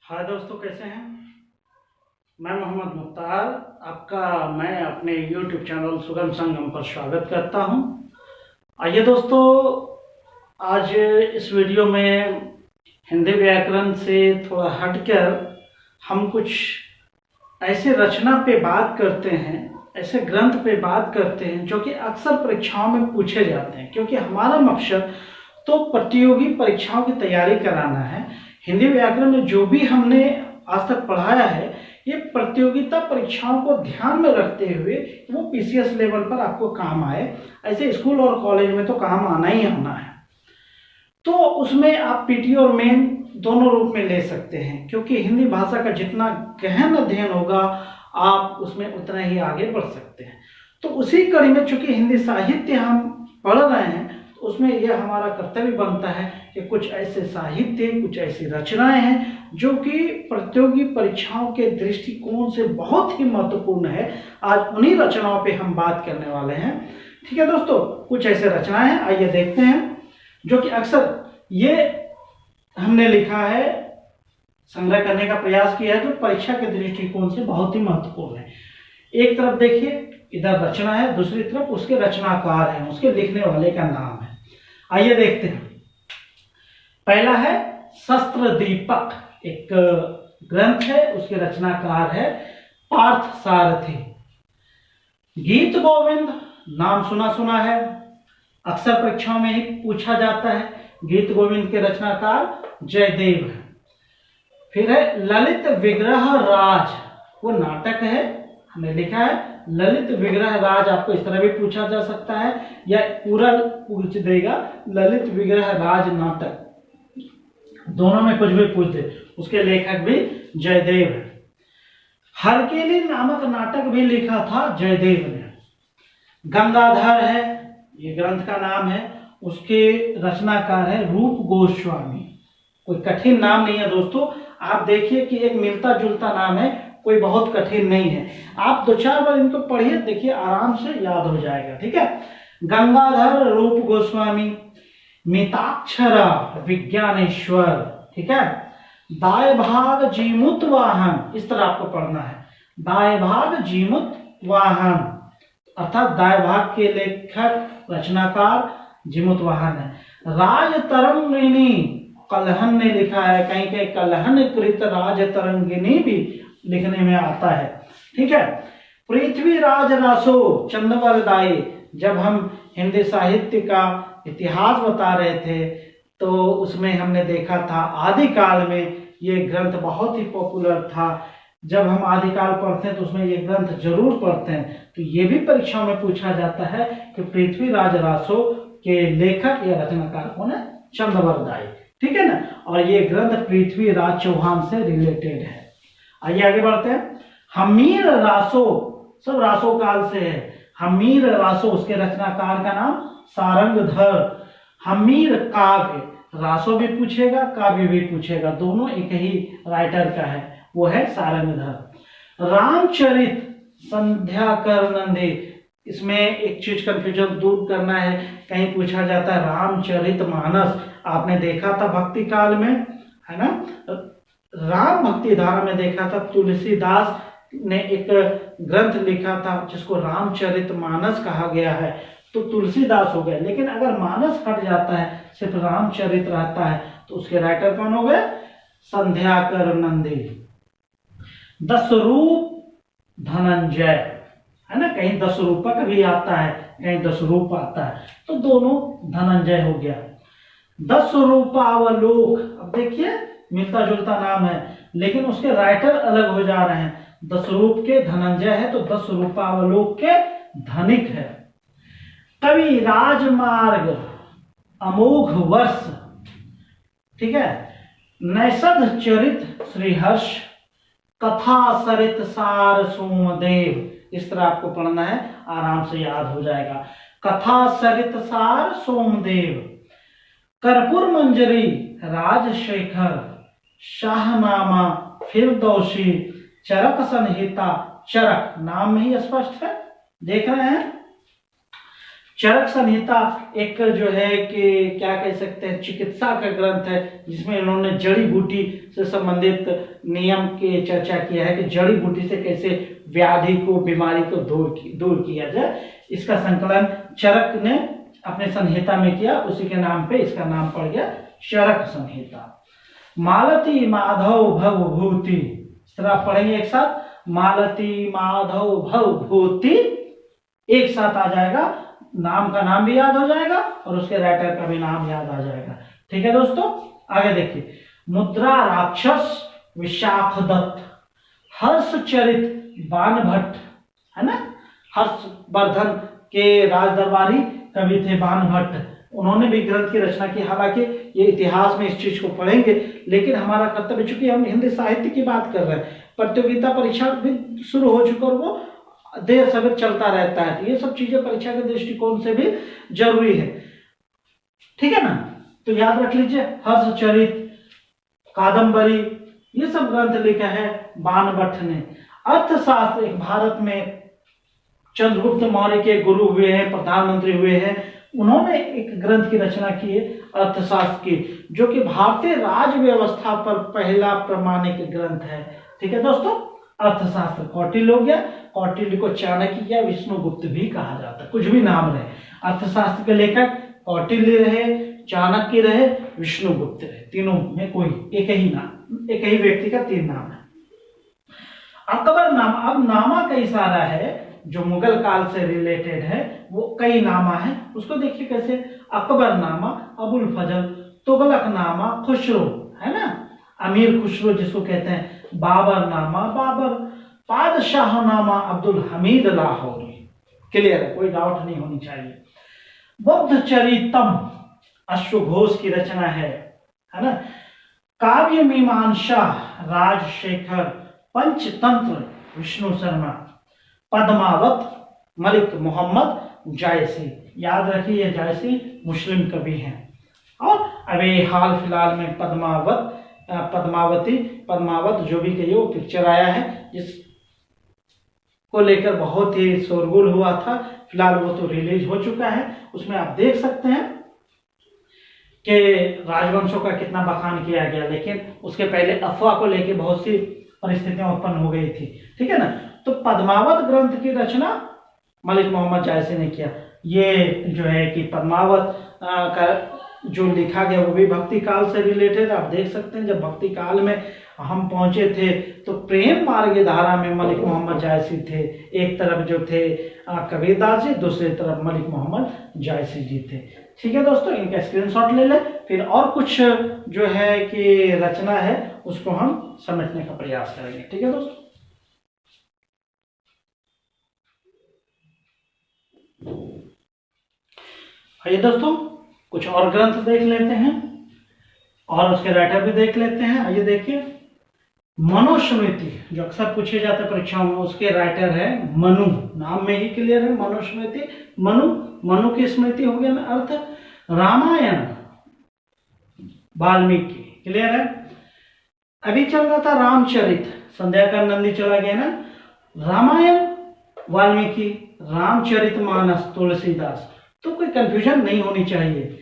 हाय दोस्तों, कैसे हैं। मैं मोहम्मद मुख्तार आपका मैं अपने YouTube चैनल सुगम संगम पर स्वागत करता हूं। आइए दोस्तों, आज इस वीडियो में हिंदी व्याकरण से थोड़ा हटकर हम कुछ ऐसे रचना पे बात करते हैं, ऐसे ग्रंथ पे बात करते हैं जो कि अक्सर परीक्षाओं में पूछे जाते हैं। क्योंकि हमारा मकसद तो प्रतियोगी परीक्षाओं की तैयारी कराना है। हिंदी व्याकरण में जो भी हमने आज तक पढ़ाया है, ये प्रतियोगिता परीक्षाओं को ध्यान में रखते हुए वो पीसीएस लेवल पर आपको काम आए। ऐसे स्कूल और कॉलेज में तो काम आना ही आना है। तो उसमें आप पीटी और मेन दोनों रूप में ले सकते हैं, क्योंकि हिंदी भाषा का जितना गहन अध्ययन होगा आप उसमें उतना ही आगे बढ़ सकते हैं। तो उसी कड़ी में चूंकि हिंदी साहित्य हम पढ़ रहे हैं, तो उसमें यह हमारा कर्तव्य बनता है कि कुछ ऐसे साहित्य, कुछ ऐसी रचनाएं हैं जो कि प्रतियोगी परीक्षाओं के दृष्टिकोण से बहुत ही महत्वपूर्ण है। आज उन्हीं रचनाओं पे हम बात करने वाले हैं। ठीक है दोस्तों, कुछ ऐसे रचनाएं हैं, आइए देखते हैं जो कि अक्सर ये हमने लिखा है, संग्रह करने का प्रयास किया है, जो परीक्षा के दृष्टिकोण से बहुत ही महत्वपूर्ण है। एक तरफ देखिए, इधर रचना है, दूसरी तरफ उसके रचनाकार हैं, उसके लिखने वाले का नाम है। आइए देखते हैं। पहला है शस्त्र दीपक, एक ग्रंथ है, उसके रचनाकार है पार्थ सारथी। गीत गोविंद नाम सुना है, अक्सर परीक्षाओं में ही पूछा जाता है। गीत गोविंद के रचनाकार जयदेव है। फिर है ललित विग्रह राज, वो नाटक है, हमने लिखा है ललित विग्रह राज। आपको इस तरह भी पूछा जा सकता है या पूरा पूछ देगा ललित विग्रह राज नाटक, दोनों में कुछ भी पूछ दे। उसके लेखक भी जयदेव है। हरकेली नामक नाटक भी लिखा था जयदेव ने। गंगाधर है, ये ग्रंथ का नाम है, उसके रचनाकार है रूप गोस्वामी। कोई कठिन नाम नहीं है दोस्तों, आप देखिए कि एक मिलता जुलता नाम है, कोई बहुत कठिन नहीं है। आप दो चार बार इनको पढ़िए, देखिए आराम से याद हो जाएगा। ठीक है, गंगाधर रूप गोस्वामी। मिताक्षरा विज्ञानेश्वर, ठीक है। दाय भाग जीमुत वाहन, इस तरह आपको पढ़ना है, दाय भाग जीमुत वाहन, अर्थात दाय भाग के लेखक रचनाकार जीमुत वाहन है। राज तरंगिणी, कलहन ने लिखा है, कहीं कहीं कलहन कृत राज तरंगिणी भी लिखने में आता है। ठीक है। पृथ्वीराज रासो चंदवरदायी, जब हम हिंदी साहित्य का इतिहास बता रहे थे तो उसमें हमने देखा था आदिकाल में ये ग्रंथ बहुत ही पॉपुलर था। जब हम आदिकाल पढ़ते हैं तो उसमें ये ग्रंथ जरूर पढ़ते हैं। तो ये भी परीक्षाओं में पूछा जाता है कि पृथ्वीराज रासो के लेखक या रचनाकार कौन है, चंदवरदायी। ठीक है ना। और ये ग्रंथ पृथ्वीराज चौहान से रिलेटेड है। आइए आगे बढ़ते हैं। हमीर रासो, सब रासो काल से है। हमीर रासो, उसके रचनाकार का नाम सारंगधर। हमीर काव्य, रासो भी पूछेगा, काव्य भी पूछेगा, दोनों एक ही राइटर का है, वो है सारंगधर। रामचरित संध्याकर नंदी, इसमें एक चीज कंफ्यूजन दूर करना है, कहीं पूछा जाता है रामचरित मानस, आपने देखा था भक्ति काल में, है ना। राम भक्ति धारा में देखा था, तुलसीदास ने एक ग्रंथ लिखा था जिसको रामचरित मानस कहा गया है, तो तुलसीदास हो गए। लेकिन अगर मानस हट जाता है, सिर्फ रामचरित रहता है, तो उसके राइटर कौन हो गए, संध्याकर नंदी। दशरूप धनंजय, है ना, कहीं दस रूपक भी आता है, कहीं दस रूप आता है, तो दोनों धनंजय हो गया। दस रूपावलोक, अब देखिए मिलता जुलता नाम है लेकिन उसके राइटर अलग हो जा रहे हैं। दस रूप के धनंजय है तो दस रूपावलोक के धनिक है। कवि राजमार्ग अमोघ वर्ष, ठीक है। नैषध चरित श्रीहर्ष, कथा सरित सार सोमदेव, इस तरह आपको पढ़ना है, आराम से याद हो जाएगा। कथा सरित सार सोमदेव। कर्पूर मंजरी राजशेखर, शाहनामा फिरदौसी, चरक संहिता, चरक नाम में ही स्पष्ट है, देख रहे हैं। चरक संहिता एक जो है कि क्या कह सकते हैं चिकित्सा का ग्रंथ है, जिसमें इन्होंने जड़ी बूटी से संबंधित नियम की चर्चा किया है कि जड़ी बूटी से कैसे व्याधि को, बीमारी को दूर किया जाए। इसका संकलन चरक ने अपने संहिता में किया, उसी के नाम पे इसका नाम पड़ गया चरक संहिता। मालती माधव भवभूति, इस तरह पढ़ेंगे एक साथ, मालती माधव भवभूति, एक साथ आ जाएगा, नाम का नाम भी याद हो जाएगा और उसके राइटर का भी नाम याद आ जाएगा। ठीक है दोस्तों, आगे देखिए। मुद्रा राक्षस विशाखदत्त, हर्षचरित बाणभट्ट, है ना, हर्षवर्धन के राज दरबारी कवि थे बाणभट्ट, उन्होंने भी ग्रंथ की रचना की। हालांकि ये इतिहास में इस चीज को पढ़ेंगे, लेकिन हमारा कर्तव्य, चूंकि हम हिंदी साहित्य की बात कर रहे हैं, प्रतियोगिता परीक्षा भी शुरू हो चुका और वो देर सवेर चलता रहता है, तो ये सब चीजें परीक्षा के दृष्टिकोण से भी जरूरी है। ठीक है ना, तो याद रख लीजिए, हर्षचरित, कादम्बरी, ये सब ग्रंथ लिखा है बाणभट्ट ने। अर्थशास्त्र, एक भारत में चंद्रगुप्त मौर्य के गुरु हुए हैं, प्रधानमंत्री हुए हैं, उन्होंने एक ग्रंथ की रचना की है अर्थशास्त्र की, जो कि भारतीय राज व्यवस्था पर पहला प्रमाणिक ग्रंथ है। ठीक है दोस्तों, अर्थशास्त्र कौटिल्य हो गया, कौटिल्य को चाणक्य या विष्णुगुप्त भी कहा जाता है, कुछ भी नाम रहे। अर्थशास्त्र के लेखक कौटिल्य रहे, चाणक्य रहे, विष्णुगुप्त रहे, तीनों में कोई एक ही नाम, एक ही व्यक्ति का तीन नाम है। अकबर नामा, अब नामा कई सारा है जो मुगल काल से रिलेटेड है, वो कई नामा है, उसको देखिए कैसे। अकबर नामा अबुल फजल, तुगलक नामा खुसरो, है ना, अमीर खुसरो जिसको कहते हैं, बाबर नामा बाबर, पादशाह नामा अब्दुल हमीद लाहौरी। क्लियर है, कोई डाउट नहीं होनी चाहिए। बुद्ध चरितम अश्वघोष की रचना है ना। काव्य मीमांसा राजशेखर, पंचतंत्र विष्णु शर्मा, पद्मावत मलिक मोहम्मद जायसी, याद रखिए जायसी मुस्लिम कवि हैं। और अभी हाल फिलहाल में पद्मावत जो भी कहिए वो पिक्चर आया है, जिस को लेकर बहुत ही शोरगुल हुआ था, फिलहाल वो तो रिलीज हो चुका है। उसमें आप देख सकते हैं कि राजवंशों का कितना बखान किया गया, लेकिन उसके पहले अफवाह को लेकर बहुत सी परिस्थितियां उत्पन्न हो गई थी। ठीक है ना, तो पद्मावत ग्रंथ की रचना मलिक मोहम्मद जायसी ने किया। ये जो है कि पद्मावत का जो लिखा गया वो भी भक्ति काल से रिलेटेड। आप देख सकते हैं, जब भक्ति काल में हम पहुंचे थे तो प्रेम मार्ग धारा में मलिक मोहम्मद जायसी थे, एक तरफ जो थे कबीरदास जी, दूसरी तरफ मलिक मोहम्मद जायसी जी थे। ठीक है दोस्तों, इनका स्क्रीनशॉट ले लें, फिर और कुछ जो है कि रचना है उसको हम समझने का प्रयास करेंगे। ठीक है दोस्तों, आइए दोस्तों कुछ और ग्रंथ देख लेते हैं और उसके राइटर भी देख लेते हैं। आइए देखिए, मनुस्मृति जो अक्सर पूछे जाते परीक्षाओं में, उसके राइटर है मनु, नाम में ही क्लियर है मनुस्मृति, मनु की स्मृति हो गया ना अर्थ। रामायण वाल्मीकि, क्लियर है। अभी चल रहा था रामचरित, संध्या का नंदी चला गया ना। रामायण वाल्मीकि, रामचरित मानस तुलसीदास, तो कोई कंफ्यूजन नहीं होनी चाहिए।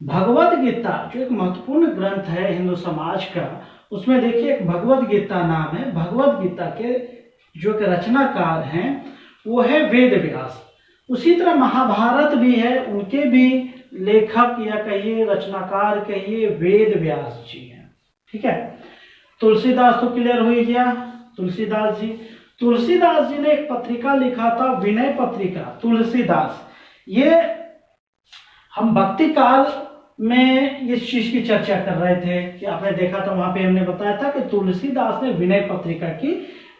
भगवद गीता जो एक महत्वपूर्ण ग्रंथ है हिंदू समाज का, उसमें देखिए एक भगवद गीता नाम है। भगवद गीता के जो के रचनाकार हैं वो है वेद व्यास। उसी तरह महाभारत भी है, उनके भी लेखक या कहिए रचनाकार कहिए वेद व्यास जी हैं। ठीक है, तुलसीदास तो क्लियर हो ही गया, तुलसीदास जी ने एक पत्रिका लिखा था, विनय पत्रिका तुलसीदास। ये हम भक्ति काल में इस चीज की चर्चा कर रहे थे कि आपने देखा था, वहां पे हमने बताया था कि तुलसीदास ने विनय पत्रिका की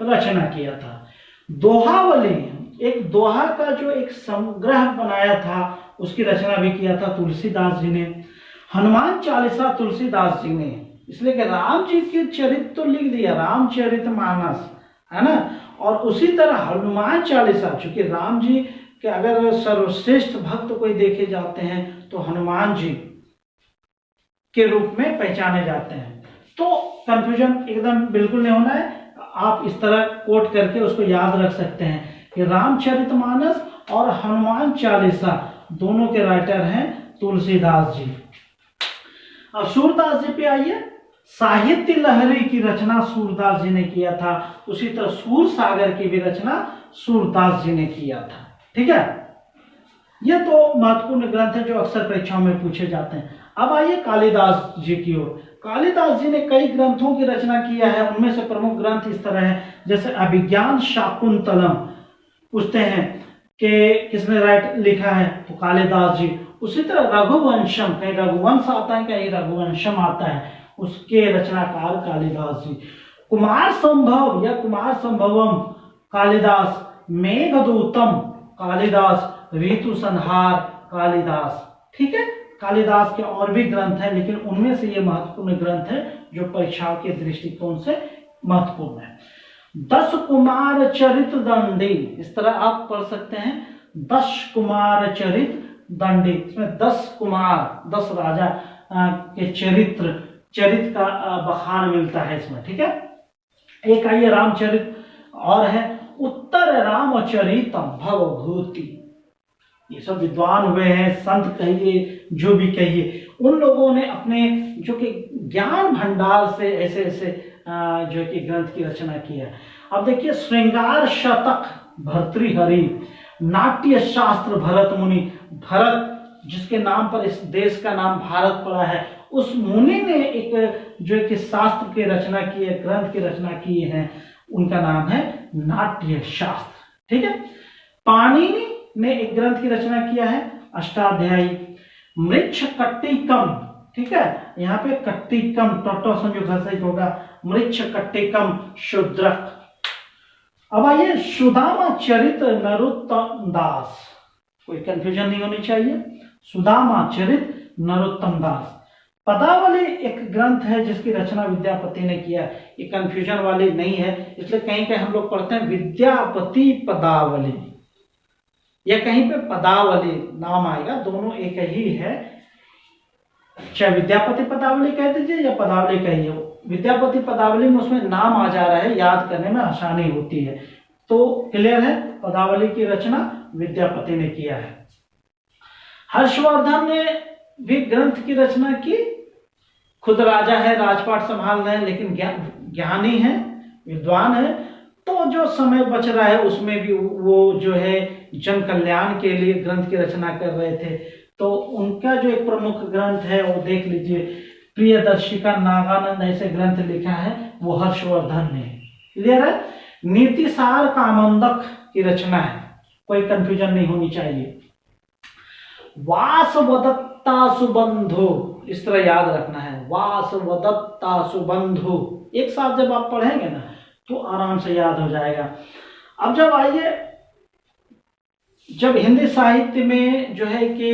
रचना किया था। दोहावली, एक दोहा का जो एक संग्रह बनाया था, उसकी रचना भी किया था तुलसीदास जी ने। हनुमान चालीसा तुलसीदास जी ने, इसलिए कि राम जी के चरित्र तो लिख दिया, रामचरित मानस, है ना। और उसी तरह हनुमान चालीसा, चूंकि राम जी के अगर सर्वश्रेष्ठ भक्त कोई देखे जाते हैं तो हनुमान जी के रूप में पहचाने जाते हैं। तो कंफ्यूजन एकदम बिल्कुल नहीं होना है, आप इस तरह कोट करके उसको याद रख सकते हैं कि रामचरितमानस और हनुमान चालीसा दोनों के राइटर हैं तुलसीदास जी। अब सूरदास जी पे आइए। साहित्य लहरी की रचना सूरदास जी ने किया था, उसी तरह सूर सागर की भी रचना सूरदास जी ने किया था। ठीक है, ये तो महत्वपूर्ण ग्रंथ है जो अक्सर परीक्षाओं में पूछे जाते हैं। अब आइए कालिदास जी की ओर। कालिदास जी ने कई ग्रंथों की रचना किया है, उनमें से प्रमुख ग्रंथ इस तरह हैं, जैसे अभिज्ञान शाकुंतलम। पूछते हैं कि किसने लिखा है, तो कालिदास जी। उसी तरह रघुवंशम, कहीं रघुवंश आता है कहीं रघुवंशम आता है, उसके रचनाकार कालिदास जी। कुमार संभव या कुमार संभवम कालिदास, मेघदूतम कालिदास, ऋतु संहार कालिदास। ठीक है, कालिदास के और भी ग्रंथ हैं, लेकिन उनमें से ये महत्वपूर्ण ग्रंथ है जो परीक्षाओं के दृष्टिकोण से महत्वपूर्ण है। 10 कुमार चरित दंडी, इस तरह आप पढ़ सकते हैं, 10 कुमार चरित दंडी। इसमें 10 कुमार, 10 राजा के चरित का बखान मिलता है इसमें। ठीक है, एक आइए रामचरित और है, उत्तर रामचरितम भवभूति। ये सब विद्वान हुए हैं, संत कहिए जो भी कहिए, उन लोगों ने अपने जो कि ज्ञान भंडार से ऐसे ऐसे जो कि ग्रंथ की रचना की है। अब देखिए, श्रृंगार शतक भर्तृहरि, नाट्य शास्त्र भरत मुनि। भरत जिसके नाम पर इस देश का नाम भारत पड़ा है, उस मुनि ने एक जो कि शास्त्र की रचना की है, ग्रंथ की रचना की है, उनका नाम है नाट्य शास्त्र। ठीक है, पाणिनि ने एक ग्रंथ की रचना किया है, अष्टाध्यायी। मृक्ष कट्टिकम, ठीक है, यहाँ पे कट्टिकम टोटो संयोग घर्षित होगा, मृक्ष कट्टिकम शूद्रक। अब आइए सुदामा चरित नरोत्तम दास, कोई कंफ्यूजन नहीं होनी चाहिए, सुदामा चरित नरोत्तम दास। पदावली एक ग्रंथ है जिसकी रचना विद्यापति ने किया, ये कंफ्यूजन वाली नहीं है, इसलिए कहीं कहीं हम लोग पढ़ते हैं विद्यापति पदावली, या कहीं पे पदावली नाम आएगा, दोनों एक ही है, चाहे विद्यापति पदावली कह दीजिए या पदावली कहिए। विद्यापति पदावली में उसमें नाम आ जा रहा है, याद करने में आसानी होती है, तो क्लियर है, पदावली की रचना विद्यापति ने किया है। हर्षवर्धन ने भी ग्रंथ की रचना की, खुद राजा है, राजपाट संभाल रहे हैं, लेकिन ज्ञानी है, विद्वान है, तो जो समय बच रहा है उसमें भी वो जो है जन कल्याण के लिए ग्रंथ की रचना कर रहे थे। तो उनका जो एक प्रमुख ग्रंथ है वो देख लीजिए, प्रियदर्शिका नागानंद ऐसे ग्रंथ लिखा है, वो हर्षवर्धन ने। क्लियर है, नीतिसार कामंदक की रचना है, कोई कंफ्यूजन नहीं होनी चाहिए। वासवदत्ता सुबंधु, इस तरह याद रखना है, वासवदत्ता सुबंधु, एक साथ जब आप पढ़ेंगे ना तो आराम से याद हो जाएगा। अब जब आइए, जब हिंदी साहित्य में जो है कि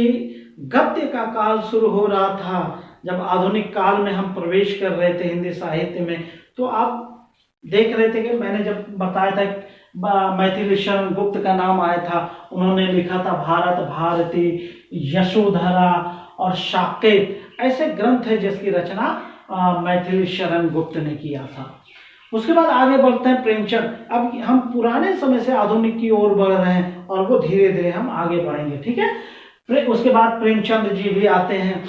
गद्य का काल शुरू हो रहा था, जब आधुनिक काल में हम प्रवेश कर रहे थे हिंदी साहित्य में, तो आप देख रहे थे कि मैंने जब बताया था मैथिली शरण गुप्त का नाम आया था, उन्होंने लिखा था भारत भारती, यशोधरा और साकेत, ऐसे ग्रंथ है जिसकी रचना मैथिली शरण गुप्त ने किया था। उसके बाद आगे बढ़ते हैं प्रेमचंद। अब हम पुराने समय से आधुनिक की ओर बढ़ रहे हैं और वो धीरे धीरे हम आगे बढ़ेंगे। ठीक है, उसके बाद प्रेमचंद जी भी आते हैं,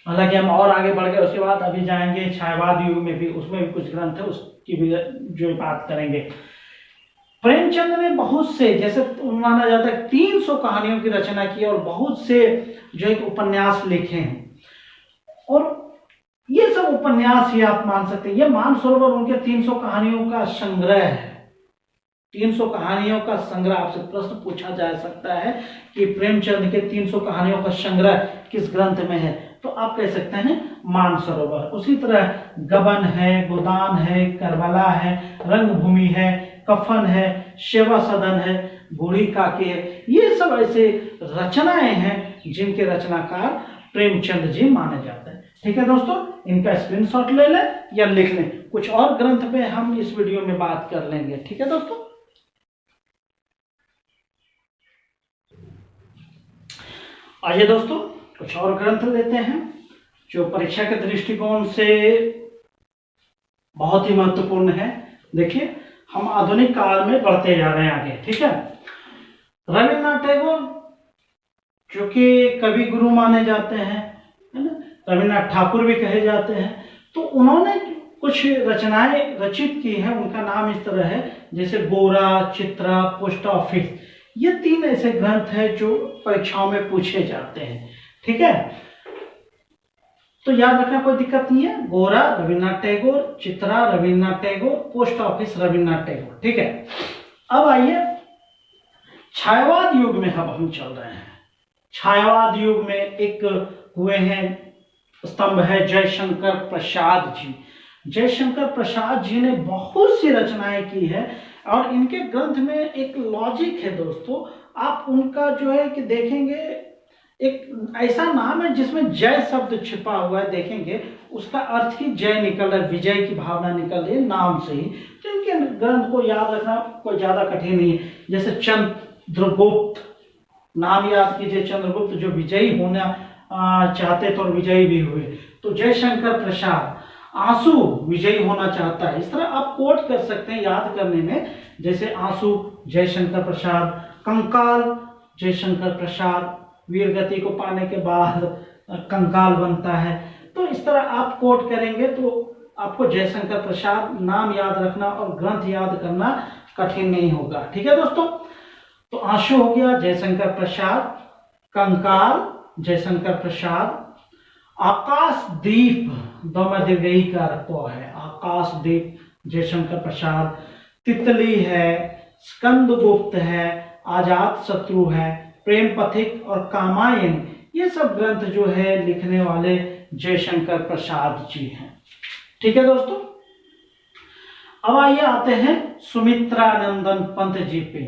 हालांकि हम और आगे बढ़ गए। उसके बाद अभी जाएंगे छायावाद युग में भी, उसमें भी कुछ ग्रंथ है, उसकी भी जो बात करेंगे। प्रेमचंद ने बहुत से, जैसे माना जाता है 300 कहानियों की रचना की और बहुत से जो एक उपन्यास लिखे हैं, और ये सब उपन्यास ही आप मान सकते हैं। ये मानसरोवर उनके 300 कहानियों का संग्रह है। 300 कहानियों का संग्रह, आपसे प्रश्न पूछा जा सकता है कि प्रेमचंद के 300 कहानियों का संग्रह किस ग्रंथ में है, तो आप कह सकते हैं मानसरोवर। उसी तरह गबन है, गोदान है, करबला है, रंगभूमि है, कफन है, सेवा सदन है, बूढ़ी काकी है, ये सब ऐसे रचनाएं हैं जिनके रचनाकार प्रेमचंद जी माने जाते हैं। ठीक है दोस्तों, इनका स्क्रीनशॉट ले लें या लिख लें, कुछ और ग्रंथ पे हम इस वीडियो में बात कर लेंगे। ठीक है दोस्तों, आइए दोस्तों कुछ और ग्रंथ लेते हैं जो परीक्षा के दृष्टिकोण से बहुत ही महत्वपूर्ण है। देखिए, हम आधुनिक काल में बढ़ते जा रहे हैं आगे। ठीक है, रविन्द्रनाथ टैगोर जो कि कवि गुरु माने जाते हैं, है ना, रविन्द्रनाथ ठाकुर भी कहे जाते हैं। तो उन्होंने कुछ रचनाएं रचित की हैं, उनका नाम इस तरह है जैसे गोरा, चित्रा, पोस्ट ऑफिस। ये 3 ऐसे ग्रंथ हैं जो परीक्षाओं में पूछे जाते हैं। ठीक है, तो याद रखना, कोई दिक्कत नहीं है। गोरा रविन्द्रनाथ टैगोर, चित्रा रविन्द्रनाथ टैगोर, पोस्ट ऑफिस रविन्द्रनाथ टैगोर। ठीक है, अब आइए छायावाद युग में अब हम चल रहे हैं। छायावाद युग में एक हुए हैं स्तंभ है जयशंकर प्रसाद जी। जयशंकर प्रसाद जी ने बहुत सी रचनाएं की है और इनके ग्रंथ में एक लॉजिक है दोस्तों। आप उनका जो है कि देखेंगे, एक ऐसा नाम है जिसमें जय शब्द छिपा हुआ है, देखेंगे उसका अर्थ ही जय निकल रहा है, विजय की भावना निकल रही है नाम से ही। तो इनके ग्रंथ को याद रखना कोई ज्यादा कठिन नहीं है। जैसे चंद्रगुप्त, नाम याद कीजिए, चंद्रगुप्त जो विजयी होना चाहते थे और विजयी भी हुए। तो जयशंकर प्रसाद, आंसू विजयी होना चाहता है। इस तरह आप कोट कर सकते हैं याद करने में, जैसे आंसू जयशंकर प्रसाद, कंकाल जयशंकर प्रसाद, वीर गति को पाने के बाद कंकाल बनता है। तो इस तरह आप कोट करेंगे तो आपको जयशंकर प्रसाद नाम याद रखना और ग्रंथ याद करना कठिन नहीं होगा। ठीक है दोस्तों, तो आंसू हो गया जयशंकर प्रसाद, कंकाल जयशंकर प्रसाद, आकाशदीप दमदगई का रखो है, आकाशदीप जयशंकर प्रसाद, तितली है, स्कंदगुप्त है, आजाद शत्रु है, प्रेम पथिक और कामायन, ये सब ग्रंथ जो है लिखने वाले जयशंकर प्रसाद जी हैं। ठीक है दोस्तों, अब आइए आते हैं सुमित्रानंदन पंत जी पे।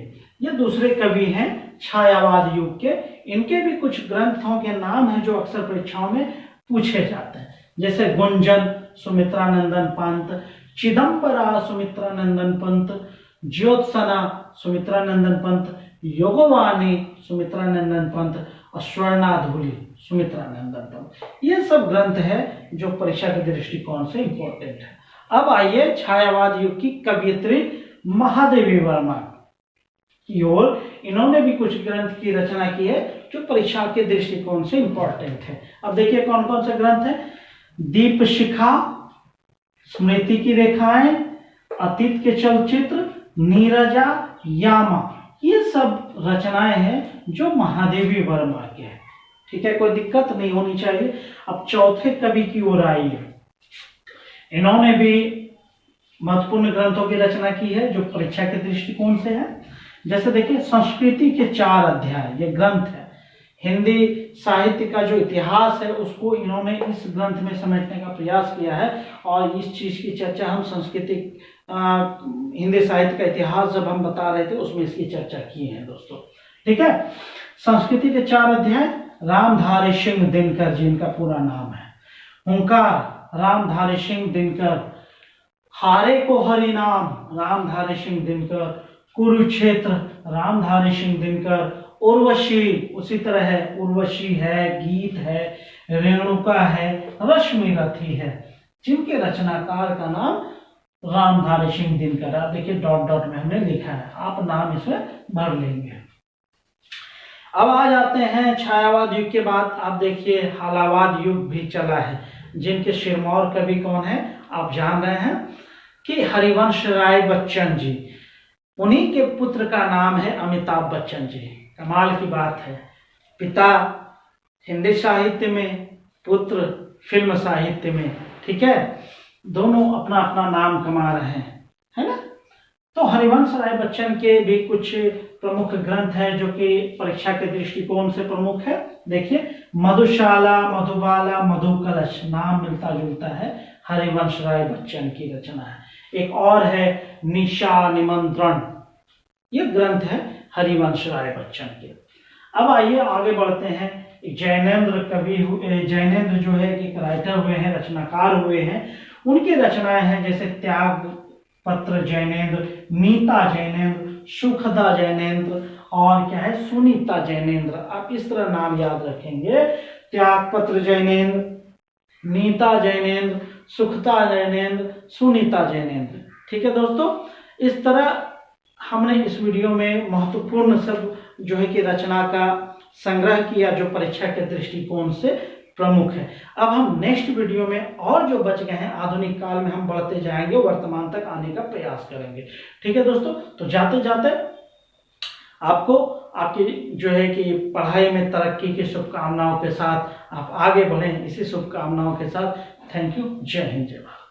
ये दूसरे कवि हैं छायावाद युग के। इनके भी कुछ ग्रंथों के नाम हैं जो अक्सर परीक्षाओं में पूछे जाते हैं, जैसे गुंजन सुमित्रानंदन पंत, चिदंबरा सुमित्रानंदन पंत, ज्योत्सना सुमित्रानंदन पंत, योगवाणी सुमित्रानंदन पंत और स्वर्णाधुली सुमित्रानंदन पंत। ये सब ग्रंथ है जो परीक्षा के दृष्टिकोण से इंपॉर्टेंट है। अब आइए छायावाद युग की कवयित्री महादेवी वर्मा की ओर। इन्होंने भी कुछ ग्रंथ की रचना की है जो परीक्षा के दृष्टिकोण से इंपॉर्टेंट है। अब देखिए कौन कौन से ग्रंथ है। दीप शिखा, स्मृति की रेखाएं, अतीत के चलचित्र, नीरजा, यामा, ये सब रचनाएं हैं जो महादेवी वर्मा के हैं। ठीक है, कोई दिक्कत नहीं होनी चाहिए। अब चौथे कवि की ओर आइए। इन्होंने भी महत्वपूर्ण ग्रंथों की रचना की है जो परीक्षा के दृष्टिकोण से है। जैसे देखिए संस्कृति के 4 अध्याय, ये ग्रंथ है। हिंदी साहित्य का जो इतिहास है उसको इन्होंने इस ग्रंथ में समेटने का प्रयास किया है और इस चीज की चर्चा हम सांस्कृतिक हिंदी साहित्य का इतिहास जब हम बता रहे थे उसमें इसकी चर्चा की है दोस्तों। ठीक है, संस्कृति के 4 अध्याय रामधारी सिंह दिनकर जी इनका पूरा नाम है। हुंकार रामधारी सिंह दिनकर, हारे को हरि नाम रामधारी सिंह दिनकर, कुरुक्षेत्र रामधारी सिंह दिनकर, उर्वशी उसी तरह है, उर्वशी है, गीत है, रेणुका है, रश्मि रथी है, जिनके रचनाकार का नाम रामधारी सिंह दिनकर। आप देखिए डॉट डॉट में हमने लिखा है, आप नाम इसमें भर लेंगे। अब आ जाते हैं छायावाद युग के बाद आप देखिए हालावाद युग भी चला है, जिनके सिरमौर कवि कौन है आप जान रहे हैं कि हरिवंश राय बच्चन जी। उन्हीं के पुत्र का नाम है अमिताभ बच्चन जी। कमाल की बात है, पिता हिंदी साहित्य में, पुत्र फिल्म साहित्य में। ठीक है, दोनों अपना अपना नाम कमा रहे हैं, है ना। तो हरिवंश राय बच्चन के भी कुछ प्रमुख ग्रंथ हैं जो कि परीक्षा के दृष्टिकोण से प्रमुख है। देखिए मधुशाला, मधुबाला, मधुकलश, नाम मिलता जुलता है, हरिवंश राय बच्चन की रचना है। एक और है निशा निमंत्रण, ये ग्रंथ है हरिवंश राय बच्चन के। अब आइए आगे बढ़ते हैं। जैनेन्द्र कवि, जैनेन्द्र जो है एक राइटर हुए हैं, रचनाकार हुए हैं। उनकी रचनाएं हैं जैसे त्याग पत्र जैनेन्द्र, नीता जैनेन्द्र, सुखदा जैनेन्द्र और क्या है सुनीता जैनेन्द्र। आप इस तरह नाम याद रखेंगे, त्याग पत्र जैनेन्द्र, नीता जैनेन्द्र, सुखदा जैनेन्द्र, सुनीता जैनेन्द्र। ठीक है दोस्तों, इस तरह हमने इस वीडियो में महत्वपूर्ण सब जो है कि रचना का संग्रह किया जो परीक्षा के दृष्टिकोण से प्रमुख है। अब हम नेक्स्ट वीडियो में और जो बच गए हैं आधुनिक काल में हम बढ़ते जाएंगे, वर्तमान तक आने का प्रयास करेंगे। ठीक है दोस्तों, तो जाते जाते आपको आपकी जो है कि पढ़ाई में तरक्की की शुभकामनाओं के साथ आप आगे बढ़ें, इसी शुभकामनाओं के साथ थैंक यू। जय हिंद, जय भारत।